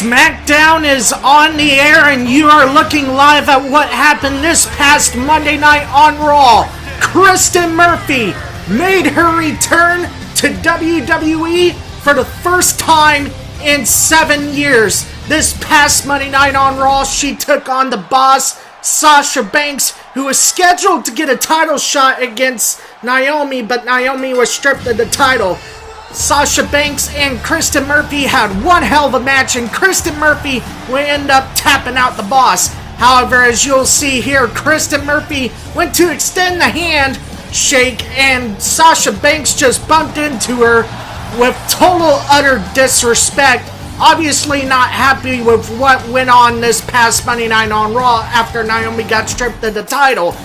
SmackDown is on the air and you are looking live at what happened this past Monday night on Raw. Kristen Murphy made her return to WWE for the first time in 7 years. This past Monday night on Raw, she took on the boss, Sasha Banks, who was scheduled to get a title shot against Naomi, but Naomi was stripped of the title. Sasha Banks and Kristen Murphy had one hell of a match, and Kristen Murphy would end up tapping out the boss. However, as you'll see here, Kristen Murphy went to extend the handshake, and Sasha Banks just bumped into her with total utter disrespect. Obviously not happy with what went on this past Monday night on Raw after Naomi got stripped of the title.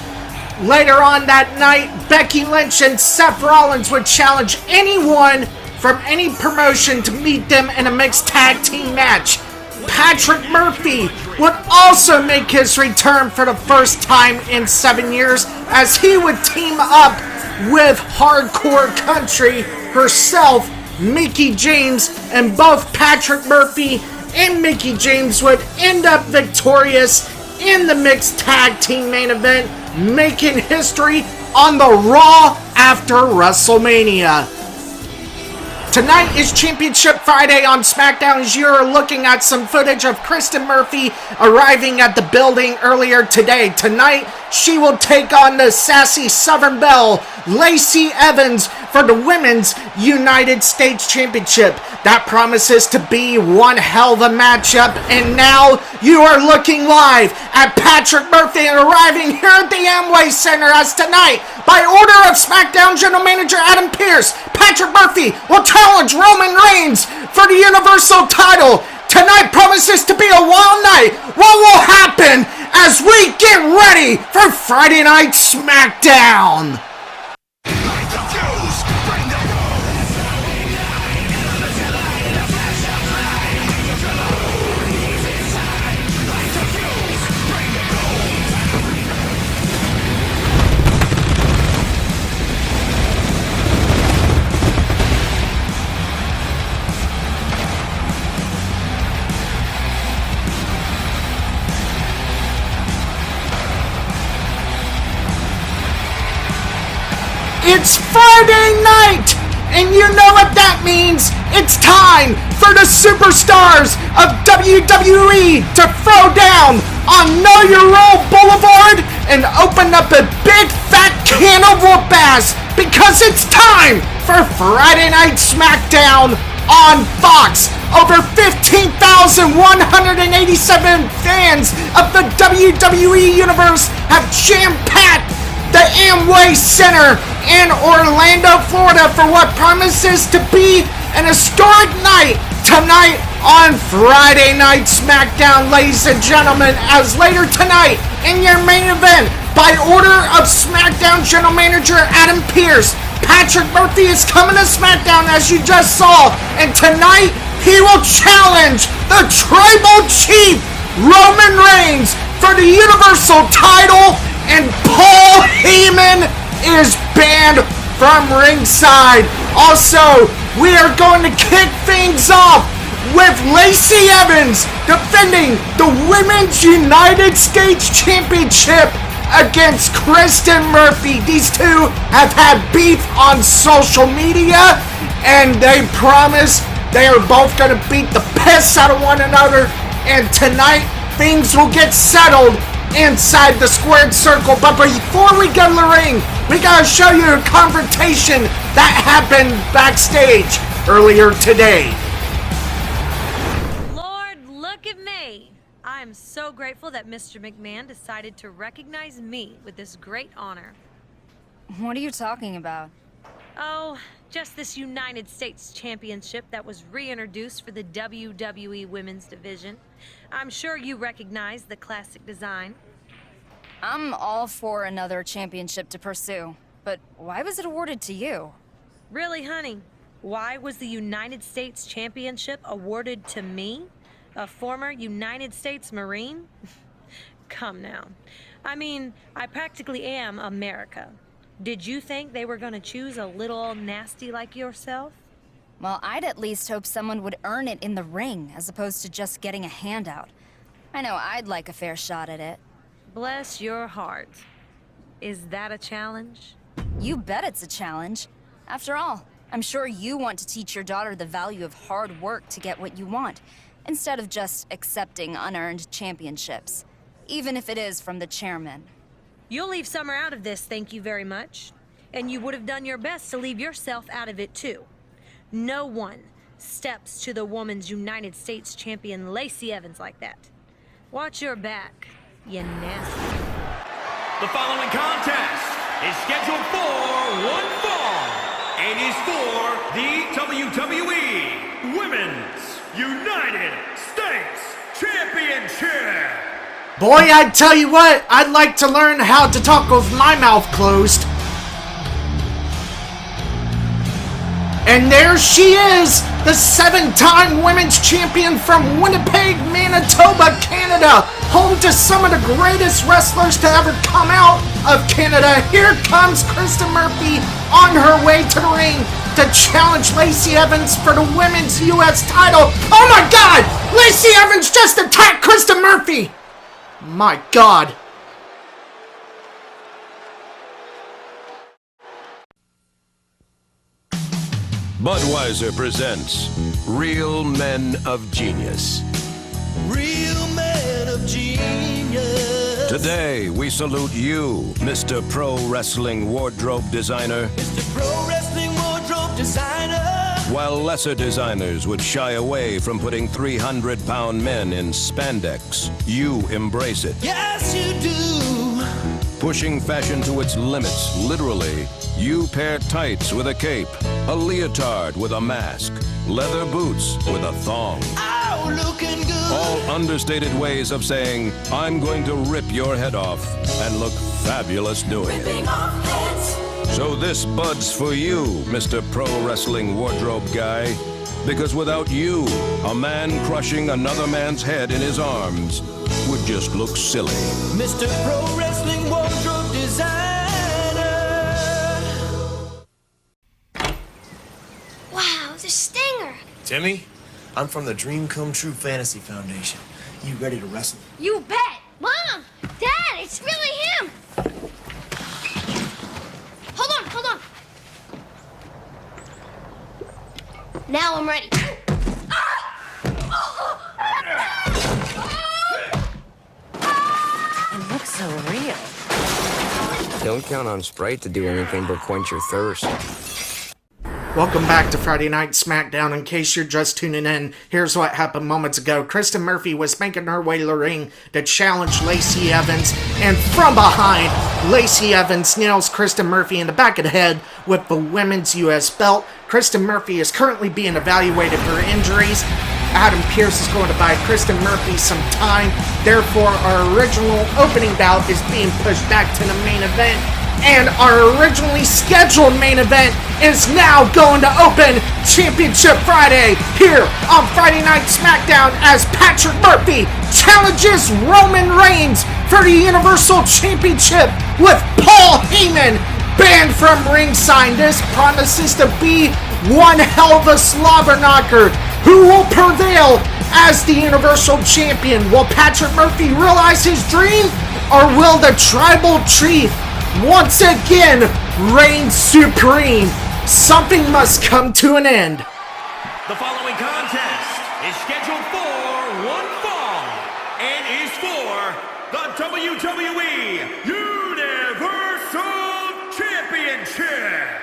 Later on that night, Becky Lynch and Seth Rollins would challenge anyone from any promotion to meet them in a mixed tag team match. Patrick Murphy would also make his return for the first time in 7 years, as he would team up with Hardcore Country herself, Mickie James, and both Patrick Murphy and Mickie James would end up victorious in the mixed tag team main event, making history on the Raw after WrestleMania. Tonight is Championship Friday on SmackDown, as you're looking at some footage of Kristen Murphy arriving at the building earlier today. Tonight, she will take on the sassy Southern Belle, Lacey Evans, for the Women's United States Championship. That promises to be one hell of a matchup, and now you are looking live at Patrick Murphy arriving here at the Amway Center, as tonight, by order of SmackDown General Manager Adam Pearce, Patrick Murphy will challenge Roman Reigns for the Universal title. Tonight promises to be a wild night. What will happen as we get ready for Friday Night SmackDown? It's Friday night, and you know what that means. It's time for the superstars of WWE to throw down on Know Your Role Boulevard and open up a big fat can of whoop ass, because it's time for Friday Night SmackDown on Fox. Over 15,187 fans of the WWE Universe have jam-packed the Amway Center in Orlando, Florida, for what promises to be an historic night tonight on Friday Night SmackDown, ladies and gentlemen, as later tonight in your main event, by order of SmackDown General Manager Adam Pearce, Patrick Murphy is coming to SmackDown, as you just saw, and tonight he will challenge the Tribal Chief Roman Reigns for the Universal title, and Paul Heyman is banned from ringside. Also, we are going to kick things off with Lacey Evans defending the Women's United States Championship against Kristen Murphy. These two have had beef on social media, and they promise they are both going to beat the piss out of one another, and tonight things will get settled inside the squared circle. But before we go to the ring, we gotta show you a confrontation that happened backstage earlier today. Lord, look at me. I am so grateful that Mr. McMahon decided to recognize me with this great honor. What are you talking about? Oh, just this United States Championship that was reintroduced for the WWE Women's Division. I'm sure you recognize the classic design. I'm all for another championship to pursue, but why was it awarded to you? Really, honey? Why was the United States Championship awarded to me? A former United States Marine? Come now. I mean, I practically am America. Did you think they were gonna choose a little nasty like yourself? Well, I'd at least hope someone would earn it in the ring, as opposed to just getting a handout. I know I'd like a fair shot at it. Bless your heart. Is that a challenge? You bet it's a challenge. After all, I'm sure you want to teach your daughter the value of hard work to get what you want, instead of just accepting unearned championships, even if it is from the chairman. You'll leave Summer out of this, thank you very much. And you would have done your best to leave yourself out of it too. No one steps to the Women's United States Champion Lacey Evans like that. Watch your back, you nasty. The following contest is scheduled for one fall and is for the WWE Women's United States Championship. Boy, I tell you what, I'd like to learn how to talk with my mouth closed. And there she is, the 7-time women's champion from Winnipeg, Manitoba, Canada, home to some of the greatest wrestlers to ever come out of Canada. Here comes Kristen Murphy on her way to the ring to challenge Lacey Evans for the women's U.S. title. Oh my God! Lacey Evans just attacked Kristen Murphy! My God. Budweiser presents Real Men of Genius. Real men of genius. Today, we salute you, Mr. Pro Wrestling Wardrobe Designer. Mr. Pro Wrestling Wardrobe Designer. While lesser designers would shy away from putting 300-pound men in spandex, you embrace it. Yes, you do. Pushing fashion to its limits, literally, you pair tights with a cape, a leotard with a mask, leather boots with a thong. Oh, looking good. All understated ways of saying, I'm going to rip your head off and look fabulous doing Ripping it. off heads. So this bud's for you, Mr. Pro Wrestling Wardrobe Guy, because without you, a man crushing another man's head in his arms would just look silly. Mr. Pro Wrestling Wardrobe Designer. Wow, the stinger. Timmy, I'm from the Dream Come True Fantasy Foundation. You ready to wrestle? You bet. Mom, Dad, it's really him. Hold on. Now I'm ready. It looks so real. Don't count on Sprite to do anything but quench your thirst. Welcome back to Friday Night SmackDown. In case you're just tuning in, here's what happened moments ago. Kristen Murphy was making her way to the ring to challenge Lacey Evans, and from behind, Lacey Evans nails Kristen Murphy in the back of the head with the women's U.S. belt. Kristen Murphy is currently being evaluated for injuries. Adam Pearce is going to buy Kristen Murphy some time. Therefore, our original opening bout is being pushed back to the main event. And our originally scheduled main event is now going to open Championship Friday here on Friday Night SmackDown as Patrick Murphy challenges Roman Reigns for the Universal Championship with Paul Heyman banned from ringside. This promises to be one hell of a slobber knocker. Who will prevail as the Universal Champion? Will Patrick Murphy realize his dream, or will the Tribal Chief once again reign supreme? Something must come to an end. The following contest is scheduled for one fall and is for the WWE Universal Championship.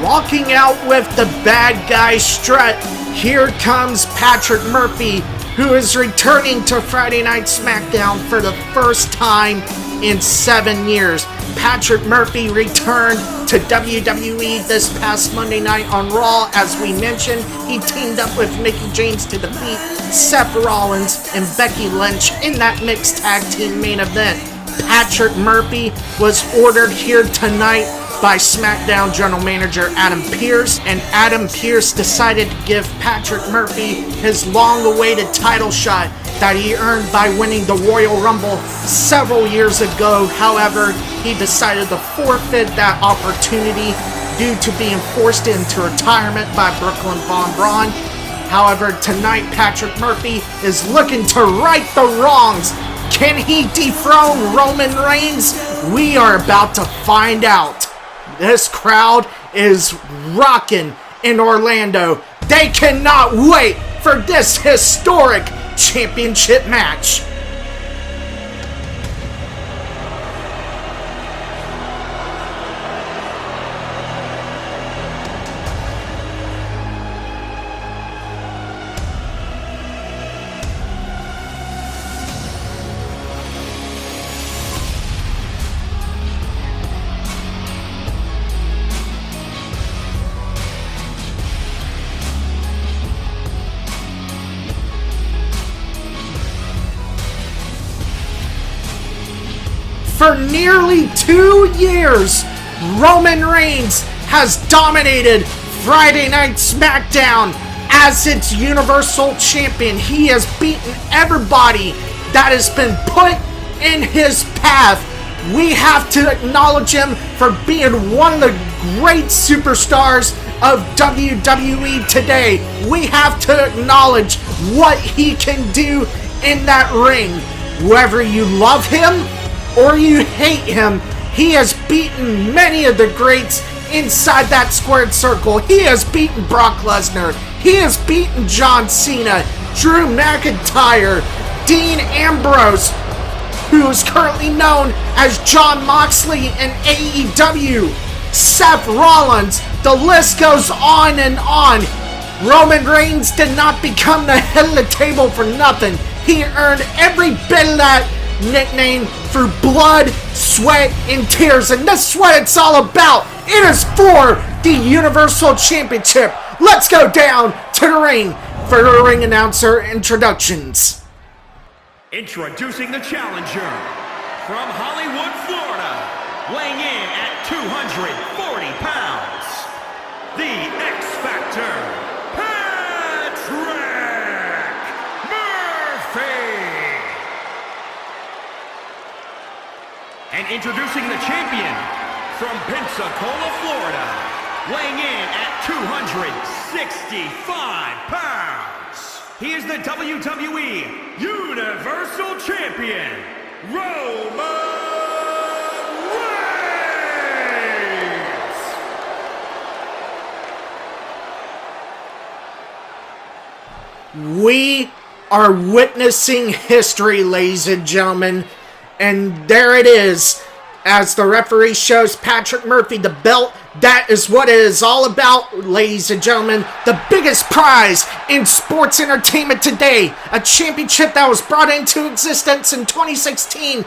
Walking out with the bad guy strut, here comes Patrick Murphy, who is returning to Friday Night SmackDown for the first time in 7 years. Patrick Murphy returned to WWE this past Monday night on Raw. As we mentioned, he teamed up with Mickie James to defeat Seth Rollins and Becky Lynch in that mixed tag team main event. Patrick Murphy was ordered here tonight by SmackDown General Manager Adam Pearce, and Adam Pearce decided to give Patrick Murphy his long-awaited title shot. that he earned by winning the Royal Rumble several years ago. However, he decided to forfeit that opportunity due to being forced into retirement by Brooklyn Von Braun. However, tonight Patrick Murphy is looking to right the wrongs. Can he dethrone Roman Reigns? We are about to find out. This crowd is rocking in Orlando. They cannot wait for this historic championship match. For nearly 2 years, Roman Reigns has dominated Friday Night SmackDown as its Universal Champion. He has beaten everybody that has been put in his path. We have to acknowledge him for being one of the great superstars of WWE today. We have to acknowledge what he can do in that ring. Whether you love him or you hate him, he has beaten many of the greats inside that squared circle. He has beaten Brock Lesnar. He has beaten John Cena, Drew McIntyre, Dean Ambrose, who is currently known as Jon Moxley in AEW, Seth Rollins. The list goes on and on. Roman Reigns did not become the head of the table for nothing. He earned every bit of that nickname through blood, sweat, and tears, and that's what it's all about. It is for the Universal Championship. Let's go down to the ring for the ring announcer introductions. Introducing the challenger from Hollywood, Florida, weighing in at 240 pounds, the X Factor, Patrick Murphy. And introducing the champion from Pensacola, Florida, weighing in at 265 pounds. He is the WWE Universal Champion, Roman Reigns. We are witnessing history, ladies and gentlemen. And there it is. As the referee shows Patrick Murphy the belt, that is what it is all about, ladies and gentlemen. The biggest prize in sports entertainment today. A championship that was brought into existence in 2016.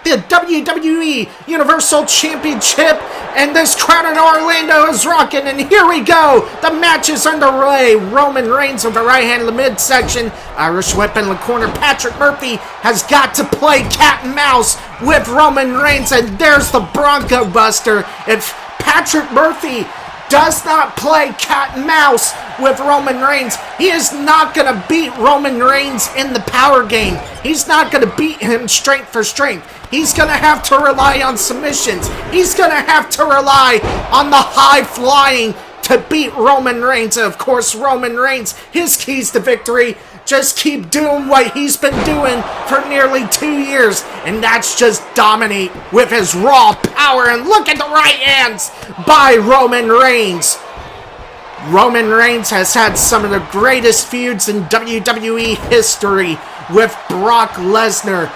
The WWE Universal Championship. And this crowd in Orlando is rocking. And here we go. The match is underway. Roman Reigns with the right hand in the midsection. Irish whip in the corner. Patrick Murphy has got to play cat and mouse with Roman Reigns. And there's the Bronco Buster. If Patrick Murphy does not play cat and mouse with Roman Reigns, he is not going to beat Roman Reigns in the power game. He's not going to beat him strength for strength. He's going to have to rely on submissions. He's going to have to rely on the high flying to beat Roman Reigns. And of course, Roman Reigns, his keys to victory, just keep doing what he's been doing for nearly 2 years, and that's just dominate with his raw power. And look at the right hands by Roman Reigns. Roman Reigns has had some of the greatest feuds in WWE history with Brock Lesnar.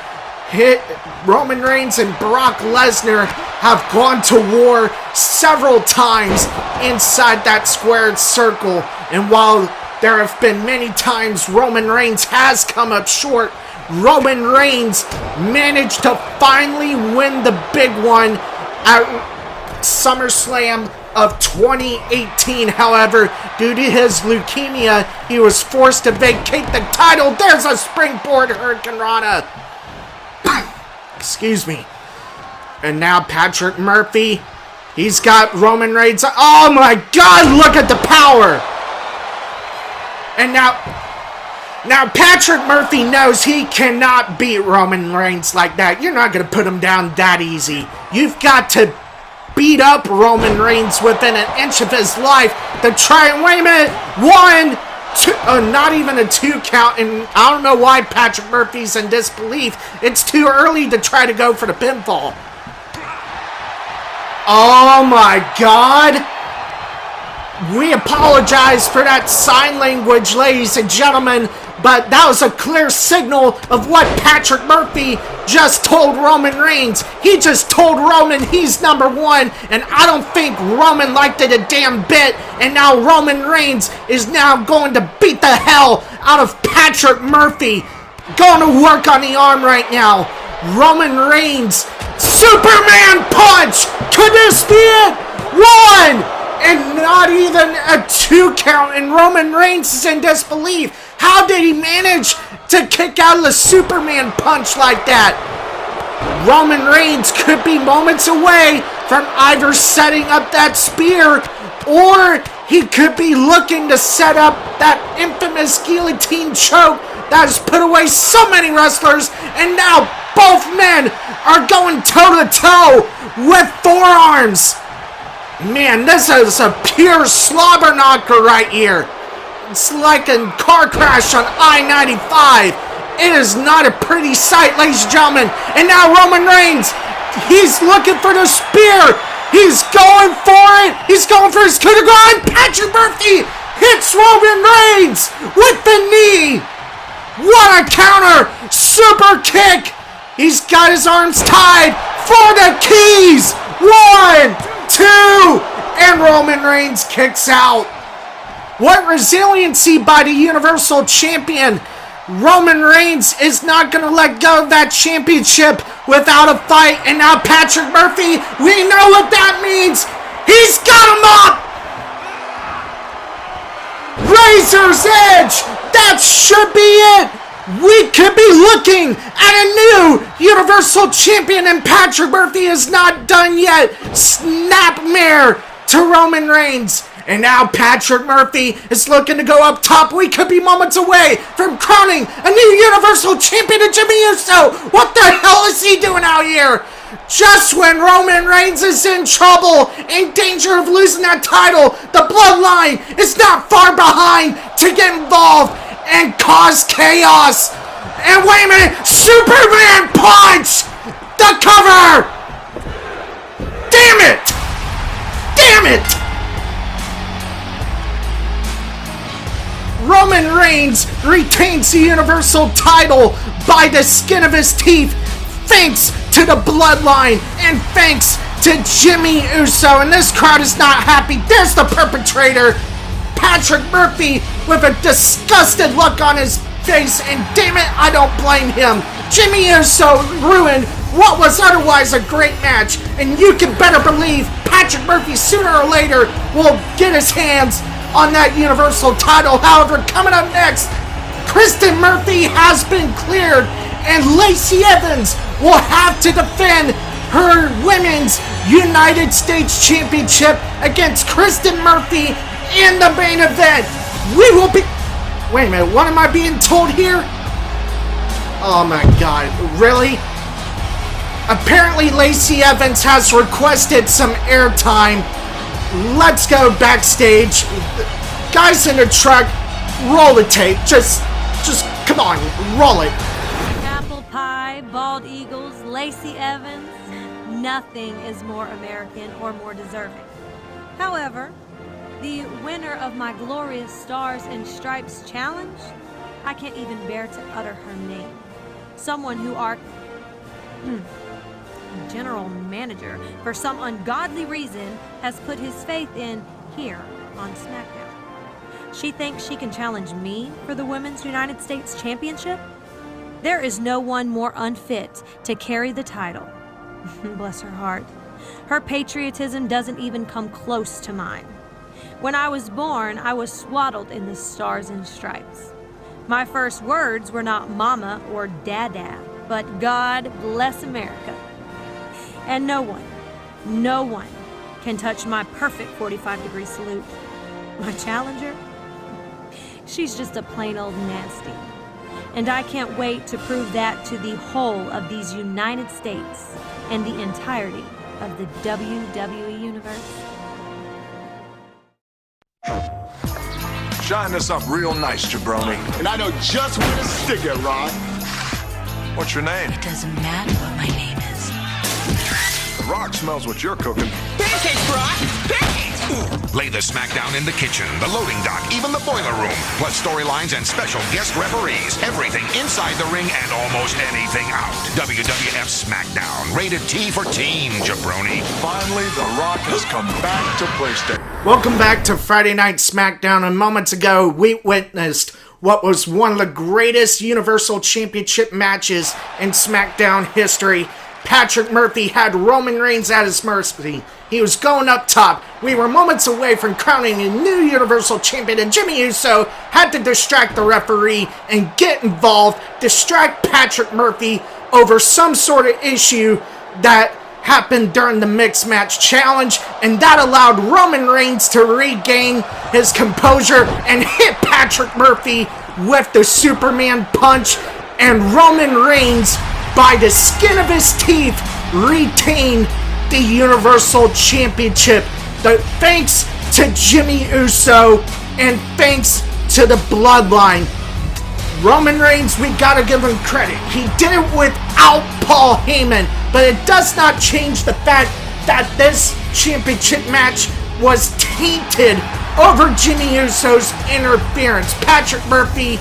Roman Reigns and Brock Lesnar have gone to war several times inside that squared circle, and while there have been many times Roman Reigns has come up short, Roman Reigns managed to finally win the big one at SummerSlam of 2018. However, due to his leukemia, he was forced to vacate the title. There's a springboard Hurricane Rana. Excuse me. And now Patrick Murphy, he's got Roman Reigns. Oh my God, look at the power. And now Now, Patrick Murphy knows he cannot beat Roman Reigns like that. You're not going to put him down that easy. You've got to beat up Roman Reigns within an inch of his life to try and, wait a minute, 1, 2, not even a 2 count, and I don't know why Patrick Murphy's in disbelief. It's too early to try to go for the pinfall. Oh my God. We apologize for that sign language, ladies and gentlemen, but that was a clear signal of what Patrick Murphy just told Roman Reigns. He just told Roman he's number 1, and I don't think Roman liked it a damn bit, and now Roman Reigns is now going to beat the hell out of Patrick Murphy. Going to work on the arm right now. Roman Reigns, Superman punch! Could this be it? 1! And not even a 2 count, and Roman Reigns is in disbelief. How did he manage to kick out of the Superman punch like that? Roman Reigns could be moments away from either setting up that spear, or he could be looking to set up that infamous guillotine choke that has put away so many wrestlers, and now both men are going toe-to-toe with forearms. Man, this is a pure slobber knocker right here. It's like a car crash on I-95. It is not a pretty sight, ladies and gentlemen. And now Roman Reigns, he's looking for the spear. He's going for it. He's going for his coup de grace. Patrick Murphy hits Roman Reigns with the knee. What a counter. Super kick. He's got his arms tied for the keys. 1, 2, and Roman Reigns kicks out. What resiliency by the Universal Champion. Roman Reigns is not going to let go of that championship without a fight. And now Patrick Murphy, we know what that means. He's got him up. Razor's Edge. That should be it. We could be looking at a new Universal Champion, and Patrick Murphy is not done yet. Snapmare to Roman Reigns. And now Patrick Murphy is looking to go up top. We could be moments away from crowning a new Universal Champion to Jimmy Uso. What the hell is he doing out here? Just when Roman Reigns is in trouble, in danger of losing that title, the Bloodline is not far behind to get involved and cause chaos. And wait a minute, Superman punch! The cover! Damn it! Damn it! Roman Reigns retains the Universal title by the skin of his teeth, thanks to the Bloodline and thanks to Jimmy Uso. And this crowd is not happy. There's the perpetrator, Patrick Murphy, with a disgusted look on his face, and damn it, I don't blame him. Jimmy Uso ruined what was otherwise a great match, and you can better believe Patrick Murphy sooner or later will get his hands on that Universal title. However, coming up next, Kristen Murphy has been cleared, and Lacey Evans will have to defend her Women's United States Championship against Kristen Murphy in the main event. We will be... Wait a minute, what am I being told here? Oh my god, really? Apparently Lacey Evans has requested some airtime. Let's go backstage. Guys in the truck, roll the tape. Just come on, roll it. Apple pie, bald eagles, Lacey Evans. Nothing is more American or more deserving. However, the winner of my glorious Stars and Stripes challenge, I can't even bear to utter her name. Someone who our general manager, for some ungodly reason, has put his faith in here on SmackDown. She thinks she can challenge me for the Women's United States Championship? There is no one more unfit to carry the title. Bless her heart. Her patriotism doesn't even come close to mine. When I was born, I was swaddled in the Stars and Stripes. My first words were not mama or dada, but God bless America. And no one can touch my perfect 45-degree salute. My challenger? She's just a plain old nasty. And I can't wait to prove that to the whole of these United States and the entirety of the WWE Universe. Shine this up real nice, jabroni. And I know just where to stick it, Rod. What's your name? It doesn't matter what my name is. The Rock smells what you're cooking. Pancakes, Rod! Pancakes! Lay the SmackDown in the kitchen, the loading dock, even the boiler room, plus storylines and special guest referees. Everything inside the ring and almost anything out. WWF SmackDown, rated T for teen, jabroni. Finally, The Rock has come back to PlayStation. Welcome back to Friday Night SmackDown, and moments ago we witnessed what was one of the greatest Universal Championship matches in SmackDown history. Patrick Murphy had Roman Reigns at his mercy. He was going up top. We were moments away from crowning a new Universal Champion, and Jimmy Uso had to distract the referee and get involved, distract Patrick Murphy over some sort of issue that happened during the Mixed Match Challenge, and that allowed Roman Reigns to regain his composure and hit Patrick Murphy with the Superman punch, and Roman Reigns, by the skin of his teeth, retained the Universal Championship. Thanks to Jimmy Uso and thanks to the Bloodline. Roman Reigns, we gotta give him credit. He did it without Paul Heyman, but it does not change the fact that this championship match was tainted over Jimmy Uso's interference. Patrick Murphy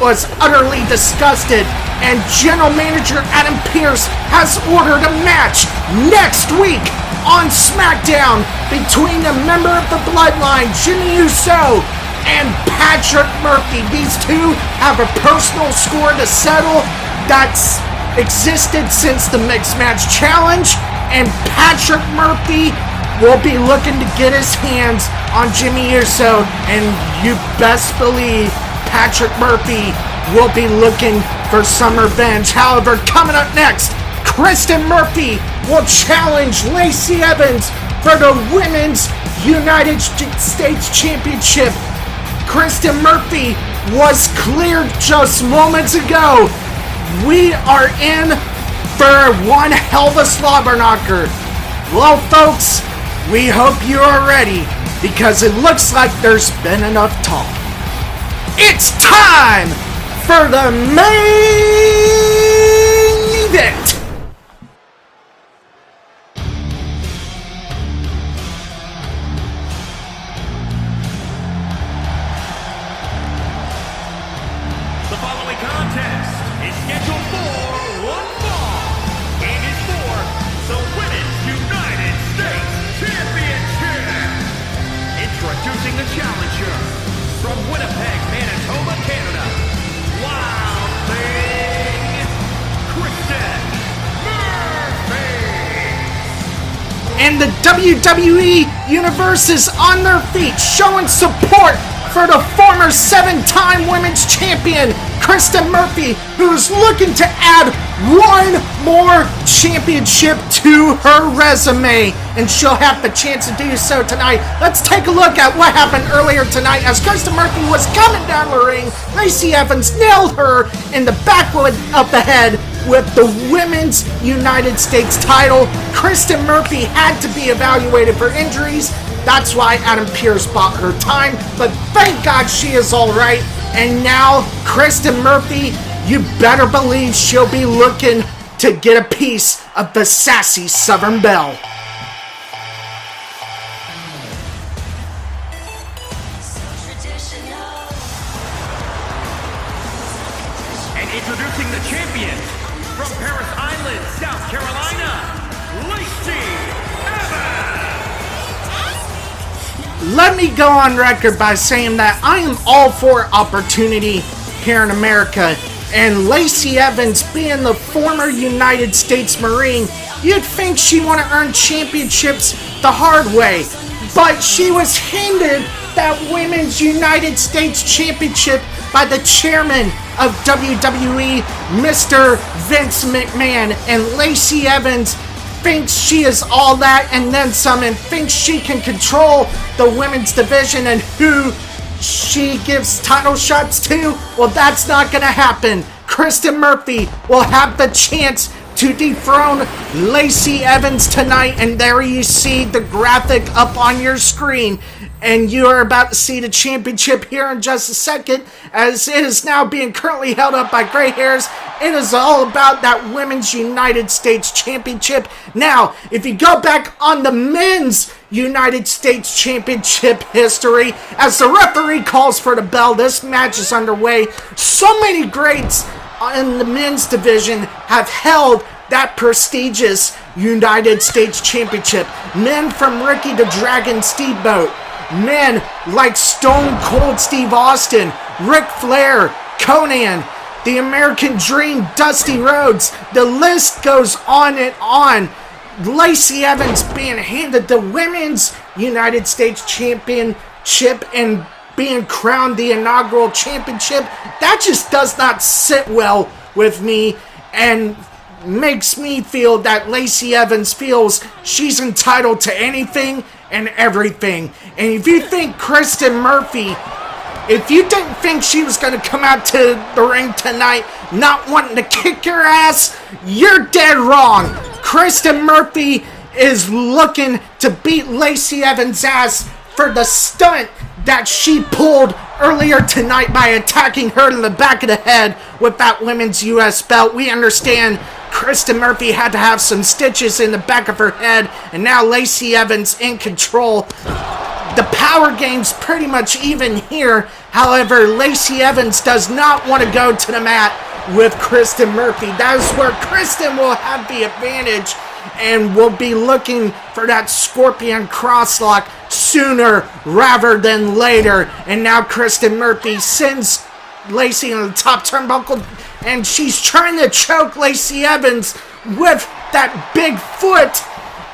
was utterly disgusted, and General Manager Adam Pearce has ordered a match next week on SmackDown between a member of the Bloodline, Jimmy Uso, and Patrick Murphy. These two have a personal score to settle that's existed since the Mixed Match Challenge, and Patrick Murphy will be looking to get his hands on Jimmy Uso, and you best believe Patrick Murphy will be looking for some revenge. However, coming up next, Kristen Murphy will challenge Lacey Evans for the Women's United States Championship. Kristen Murphy was cleared just moments ago. We are in for one hell of a slobber knocker. Well, folks, we hope you are ready, because it looks like there's been enough talk. It's time for the main event. The following contest is scheduled for one fall and is for the Women's United States Championship. Introducing the challenger from Winnipeg, Manitoba, Canada, Wild Thing, Kristen Murphy. And the WWE Universe is on their feet, showing support for the former 7-time Women's Champion, Kristen Murphy, who's looking to add one more championship to her resume, and she'll have the chance to do so tonight. Let's take a look at what happened earlier tonight. As Kristen Murphy was coming down the ring, Lacey Evans nailed her in the back of the head with the Women's United States title. Kristen Murphy had to be evaluated for injuries. That's why Adam Pearce bought her time, but thank God she is all right. And now, Kristen Murphy, you better believe she'll be looking to get a piece of the sassy Southern Belle. And introducing the champion from Paris Island, South Carolina, Lacey Evans. Let me go on record by saying that I am all for opportunity here in America, and Lacey Evans, being the former United States Marine, you'd think she want to earn championships the hard way, but she was handed that Women's United States Championship by the chairman of WWE, Mr. Vince McMahon, and Lacey Evans thinks she is all that and then some, and thinks she can control the women's division, and who she gives title shots to? Well, that's not going to happen. Kristen Murphy will have the chance to dethrone Lacey Evans tonight, and there you see the graphic up on your screen. And you are about to see the championship here in just a second, as it is now being currently held up by gray hairs. It is all about that Women's United States Championship. Now, if you go back on the Men's United States Championship history, as the referee calls for the bell, this match is underway. So many greats in the men's division have held that prestigious United States Championship. Men from Ricky the Dragon Steamboat, men like Stone Cold Steve Austin, Ric Flair, Conan, the American Dream, Dusty Rhodes. The list goes on and on. Lacey Evans being handed the Women's United States Championship and being crowned the inaugural championship, that just does not sit well with me and makes me feel that Lacey Evans feels she's entitled to anything and everything. And if you think Kristen Murphy, if you didn't think she was going to come out to the ring tonight not wanting to kick your ass, you're dead wrong. Kristen Murphy is looking to beat Lacey Evans' ass for the stunt that she pulled earlier tonight by attacking her in the back of the head with that Women's US belt. We understand Kristen Murphy had to have some stitches in the back of her head, and now Lacey Evans in control. The power game's pretty much even here. However, Lacey Evans does not want to go to the mat with Kristen Murphy. That is where Kristen will have the advantage and will be looking for that Scorpion crosslock sooner rather than later. And now Kristen Murphy sends Lacey in the top turnbuckle, and she's trying to choke Lacey Evans with that big foot,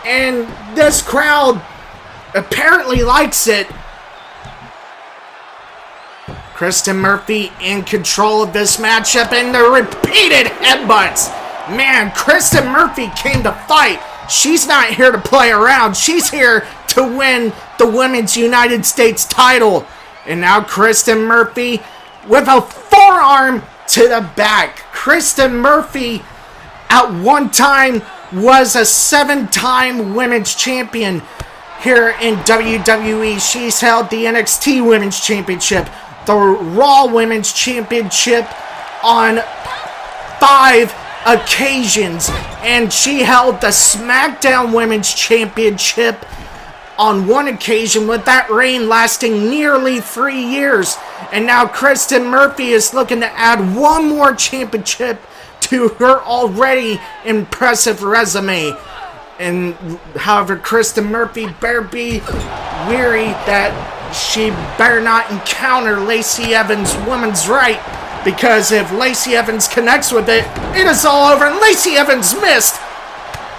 and this crowd apparently likes it. Kristen Murphy in control of this matchup, and the repeated headbutts. Man, Kristen Murphy came to fight. She's not here to play around. She's here to win the Women's United States title. And now Kristen Murphy with a forearm to the back. Kristen Murphy at one time was a 7-time women's champion here in WWE. She's held the NXT Women's Championship, the Raw Women's Championship on 5 occasions, and she held the SmackDown Women's Championship on 1 occasion, with that reign lasting nearly 3 years. And now Kristen Murphy is looking to add one more championship to her already impressive resume. And however, Kristen Murphy better be weary that she better not encounter Lacey Evans' women's right, because if Lacey Evans connects with it, it is all over. And Lacey Evans missed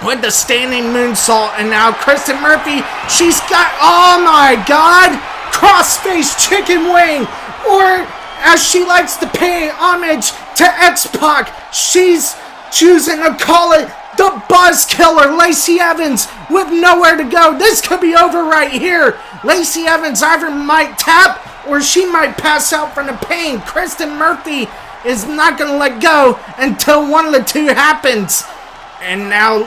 with the standing moonsault. And now Kristen Murphy, she's got, oh my god, crossface chicken wing, or as she likes to pay homage to X-Pac, she's choosing to call it the Buzz Killer. Lacey Evans with nowhere to go. This could be over right here. Lacey Evans either might tap or she might pass out from the pain. Kristen Murphy is not going to let go until one of the two happens. And now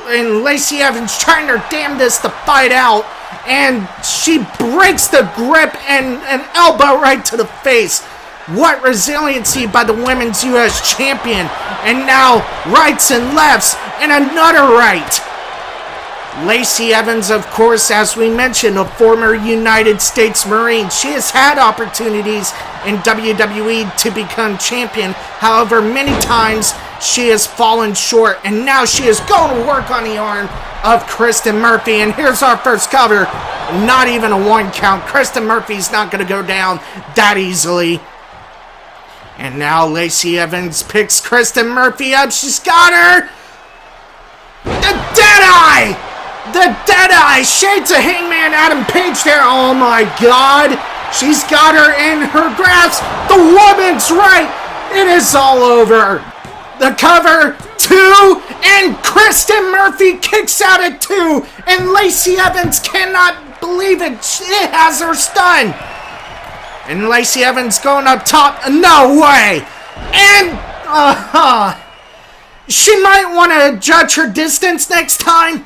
Lacey Evans trying her damnedest to fight out, and she breaks the grip and an elbow right to the face. What resiliency by the Women's U.S. Champion. And now rights and lefts and another right. Lacey Evans, of course, as we mentioned, a former United States Marine. She has had opportunities in WWE to become champion. However, many times she has fallen short, and now she is going to work on the arm of Kristen Murphy. And here's our first cover. Not even a 1 count. Kristen Murphy's not going to go down that easily. And now Lacey Evans picks Kristen Murphy up. She's got her. The Deadeye! The Deadeye! Shades of Hangman Adam Page there. Oh my god. She's got her in her grasp. The woman's right. It is all over. The cover, 2, and Kristen Murphy kicks out at 2. And Lacey Evans cannot believe it. It has her stunned. And Lacey Evans going up top. No way. And she might want to judge her distance next time.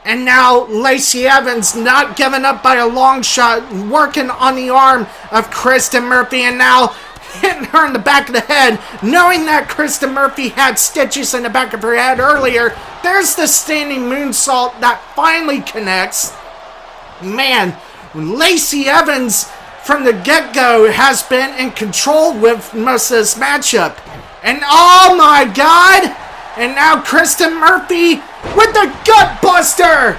And now Lacey Evans not giving up by a long shot, working on the arm of Kristen Murphy, and now hitting her in the back of the head, knowing that Kristen Murphy had stitches in the back of her head earlier. There's the standing moonsault that finally connects. Man, Lacey Evans from the get-go has been in control with most of this matchup. And oh my God! And now Kristen Murphy with the gut buster!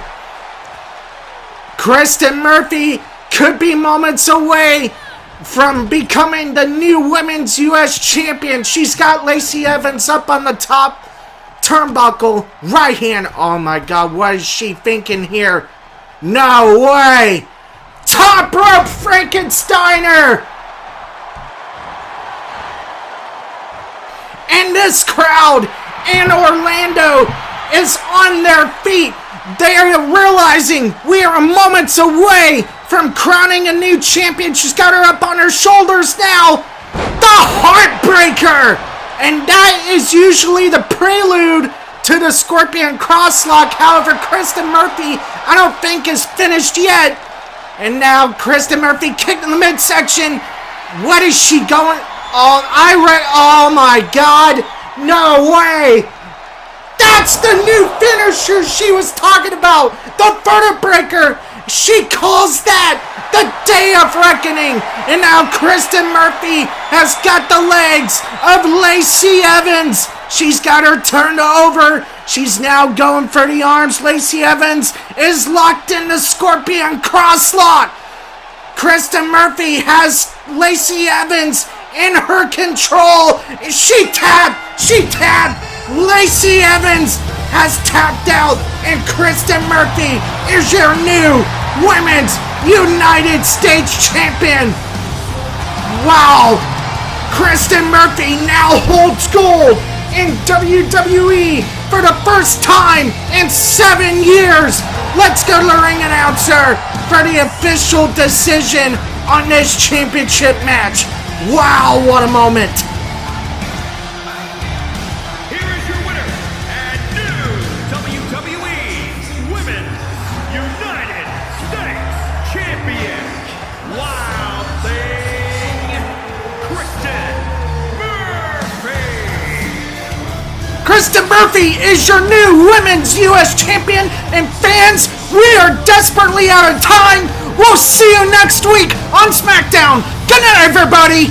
Kristen Murphy could be moments away from becoming the new Women's U.S. Champion. She's got Lacey Evans up on the top turnbuckle. Right hand. Oh my God, what is she thinking here? No way! Top rope Frankensteiner! And this crowd in Orlando is on their feet. They are realizing we are moments away from crowning a new champion. She's got her up on her shoulders now. The Heartbreaker! And that is usually the prelude to the Scorpion Crosslock. However, Kristen Murphy, I don't think is finished yet. And now Kristen Murphy kicked in the midsection. What is she going? Oh my God. No way. That's the new finisher she was talking about. The Vertebreaker. She calls that the Day of Reckoning. And now Kristen Murphy has got the legs of Lacey Evans. She's got her turned over. She's now going for the arms. Lacey Evans is locked in the Scorpion Crosslock. Kristen Murphy has Lacey Evans in her control. She tapped. Lacey Evans has tapped out, and Kristen Murphy is your new Women's United States Champion. Wow. Kristen Murphy now holds gold in WWE for the first time in 7 years. Let's go to the ring announcer for the official decision on this championship match. Wow, what a moment. Here is your winner and new WWE Women's United States Champion, Wild Thing, Kristen Murphy. Kristen Murphy is your new Women's U.S. Champion, and fans, we are desperately out of time. We'll see you next week on SmackDown. Good night, everybody.